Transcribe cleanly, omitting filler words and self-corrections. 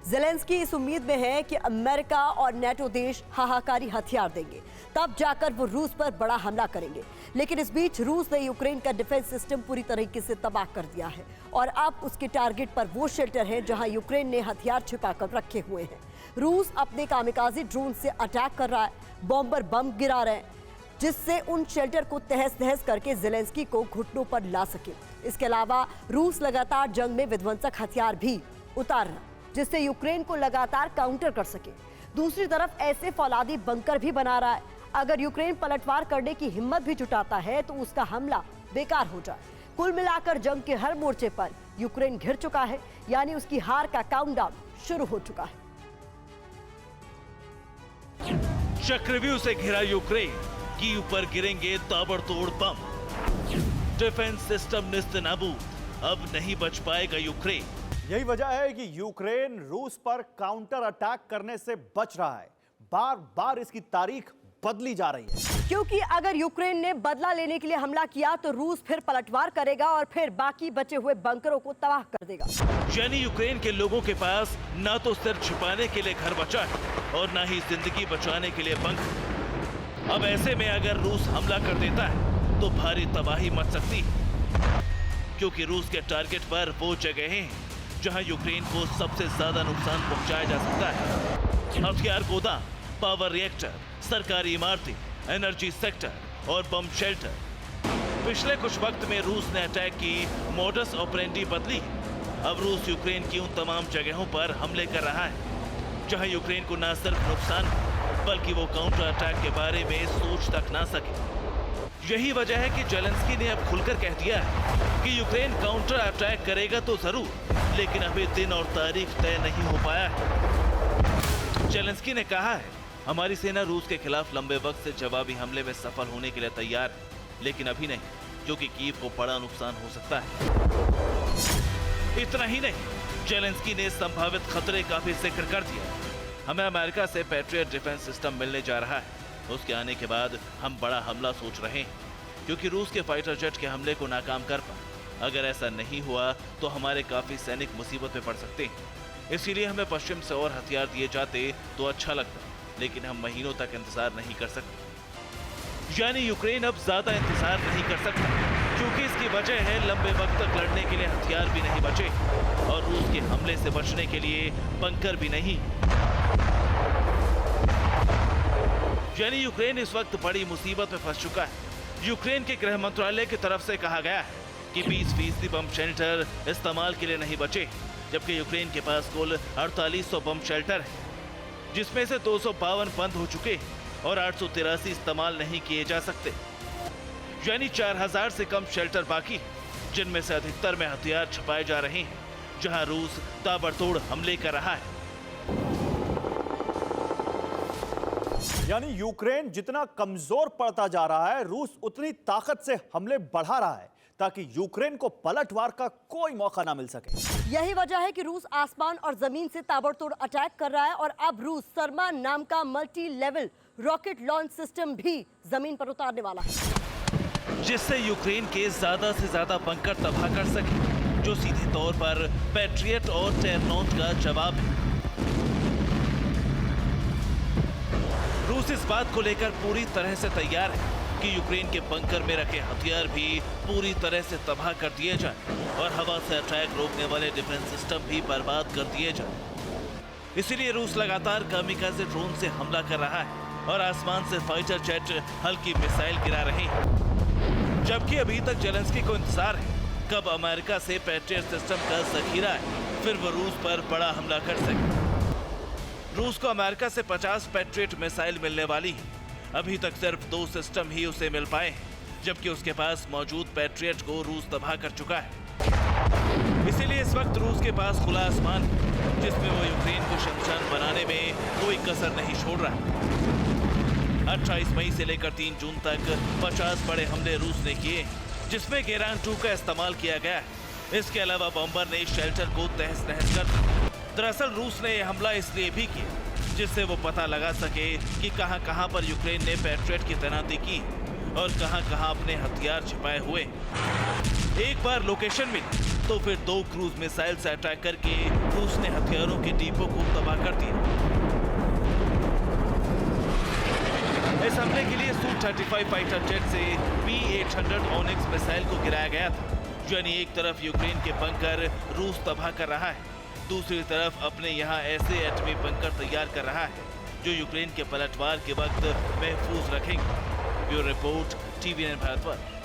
Zelensky इस उम्मीद में है कि अमेरिका और नेटो देश हाहाकारी हथियार देंगे, तब जाकर वो रूस पर बड़ा हमला करेंगे। लेकिन इस बीच रूस ने यूक्रेन का डिफेंस सिस्टम पूरी तरीके से तबाह कर दिया है और अब उसके टारगेट पर वो शेल्टर हैं जहां यूक्रेन ने हथियार छिपाकर रखे हुए हैं। रूस अपने कामिकाज़ी ड्रोन से अटैक कर रहा है, बॉम्बर बम गिरा रहे हैं, जिससे उन शेल्टर को तहस नहस करके ज़ेलेंस्की को घुटनों पर ला सके। इसके अलावा रूस लगातार जंग में विध्वंसक हथियार भी उतार रहा है, जिससे यूक्रेन को लगातार काउंटर कर सके। दूसरी तरफ ऐसे फौलादी बंकर भी बना रहा है, अगर यूक्रेन पलटवार करने की हिम्मत भी जुटाता है तो उसका हमला बेकार हो जाए। कुल मिलाकर जंग के हर मोर्चे पर यूक्रेन घिर चुका है, यानी उसकी हार का काउंटडाउन शुरू हो चुका है। चक्रव्यूह से घिरा यूक्रेन, कीव पर गिरेंगे ताबड़तोड़ बम। डिफेंस सिस्टम नेस्तनाबूद, अब नहीं बच पाएगा यूक्रेन। यही वजह है कि यूक्रेन रूस पर काउंटर अटैक करने से बच रहा है। बार बार इसकी तारीख बदली जा रही है, क्योंकि अगर यूक्रेन ने बदला लेने के लिए हमला किया तो रूस फिर पलटवार करेगा और फिर बाकी बचे हुए बंकरों को तबाह कर देगा। यानी यूक्रेन के लोगों के पास ना तो सिर छिपाने के लिए घर बचा है और ना ही जिंदगी बचाने के लिए बंकर। अब ऐसे में अगर रूस हमला कर देता है तो भारी तबाही मच सकती है, क्योंकि रूस के टारगेट पर वो जगह हैं जहां यूक्रेन को सबसे ज्यादा नुकसान पहुंचाया जा सकता है। हथियार गोदाम, पावर रिएक्टर, सरकारी इमारतें, एनर्जी सेक्टर और बम शेल्टर। पिछले कुछ वक्त में रूस ने अटैक की मोडस ऑपरेंडी बदली। अब रूस यूक्रेन की उन तमाम जगहों पर हमले कर रहा है जहां यूक्रेन को न सिर्फ नुकसान बल्कि वो काउंटर अटैक के बारे में सोच तक ना सके। यही वजह है कि ज़ेलेंस्की ने अब खुलकर कह दिया है कि यूक्रेन काउंटर अटैक करेगा तो जरूर, लेकिन अभी दिन और तारीख तय नहीं हो पाया है। ज़ेलेंस्की ने कहा है, हमारी सेना रूस के खिलाफ लंबे वक्त से जवाबी हमले में सफल होने के लिए तैयार है, लेकिन अभी नहीं, क्योंकि कीव को बड़ा नुकसान हो सकता है। इतना ही नहीं, ज़ेलेंस्की ने संभावित खतरे का भी जिक्र कर दिया। हमें अमेरिका से पैट्रियट डिफेंस सिस्टम मिलने जा रहा है। उसके आने के बाद हम बड़ा हमला सोच रहे हैं, क्योंकि रूस के फाइटर जेट के हमले को नाकाम कर पाए। अगर ऐसा नहीं हुआ तो हमारे काफी सैनिक मुसीबत में पड़ सकते हैं। इसीलिए हमें पश्चिम से और हथियार दिए जाते तो अच्छा लगता, लेकिन हम महीनों तक इंतजार नहीं कर सकते। यानी यूक्रेन अब ज्यादा इंतजार नहीं कर सकता, क्योंकि इसकी वजह है लंबे वक्त तक लड़ने के लिए हथियार भी नहीं बचे और रूस के हमले से बचने के लिए बंकर भी नहीं। यानी यूक्रेन इस वक्त बड़ी मुसीबत में फंस चुका है। यूक्रेन के गृह मंत्रालय की तरफ से कहा गया है कि 20% बम शेल्टर इस्तेमाल के लिए नहीं बचे, जबकि यूक्रेन के पास कुल 4800 बम शेल्टर है, जिसमें से 252 बंद हो चुके और 883 इस्तेमाल नहीं किए जा सकते। यानी 4000 से कम शेल्टर बाकी, जिनमें से अधिकतर में हथियार छुपाए जा रहे हैं, जहां रूस ताबड़तोड़ हमले कर रहा है। यानी यूक्रेन जितना कमजोर पड़ता जा रहा है, रूस उतनी ताकत से हमले बढ़ा रहा है ताकि यूक्रेन को पलटवार का कोई मौका ना मिल सके। यही वजह है कि रूस आसमान और जमीन से ताबड़तोड़ अटैक कर रहा है और अब रूस सर्मा नाम का multi level rocket launch system भी जमीन पर उतारने वाला है, जिससे यूक्रेन के ज्यादा से ज्यादा बंकर तबाह कर सके, जो सीधे तौर पर पैट्रियट और टेरनॉट का जवाब है। रूस इस बात को लेकर पूरी तरह से तैयार है कि यूक्रेन के बंकर में रखे हथियार भी पूरी तरह से तबाह कर दिए जाएं और हवा से अटैक रोकने वाले डिफेंस सिस्टम भी बर्बाद कर दिए जाएं। इसीलिए रूस लगातार कामिकाज़े ड्रोन से हमला कर रहा है और आसमान से फाइटर जेट हल्की मिसाइल गिरा रहे हैं। जबकि अभी तक ज़ेलेंस्की को इंतजार है कब अमेरिका से पैट्रियट सिस्टम का जखीरा है, फिर वो रूस पर बड़ा हमला कर सके। रूस को अमेरिका से 50 पैट्रियट मिसाइल मिलने वाली है। अभी तक सिर्फ 2 सिस्टम ही उसे मिल पाए हैं, जबकि उसके पास मौजूद पैट्रियट को रूस तबाह कर चुका है। इसीलिए इस वक्त रूस के पास खुला आसमान है, जिसमें वो यूक्रेन को शमशान बनाने में कोई कसर नहीं छोड़ रहा है। 28 मई से लेकर 3 जून तक 50 बड़े हमले रूस ने किए, जिसमें गेरान 2 का इस्तेमाल किया गया है। इसके अलावा बॉम्बर ने शैल्टर को तहस नहस कर दिया। दरअसल रूस ने यह हमला इसलिए भी किया जिससे वो पता लगा सके कि कहां-कहां पर यूक्रेन ने पैट्रियट की तैनाती की और कहां-कहां अपने हथियार छिपाए हुए। एक बार लोकेशन मिली तो फिर 2 क्रूज मिसाइल से अटैक करके रूस ने हथियारों के डिपो को तबाह कर दिया। इस हमले के लिए Su-35 फाइटर जेट से P-800 ऑनिक्स मिसाइल को गिराया गया था। यानी एक तरफ यूक्रेन के बंकर रूस तबाह कर रहा है, दूसरी तरफ अपने यहाँ ऐसे एटमी बंकर तैयार कर रहा है जो यूक्रेन के पलटवार के वक्त महफूज रखेंगे। Bureau report, TV9 Bharat.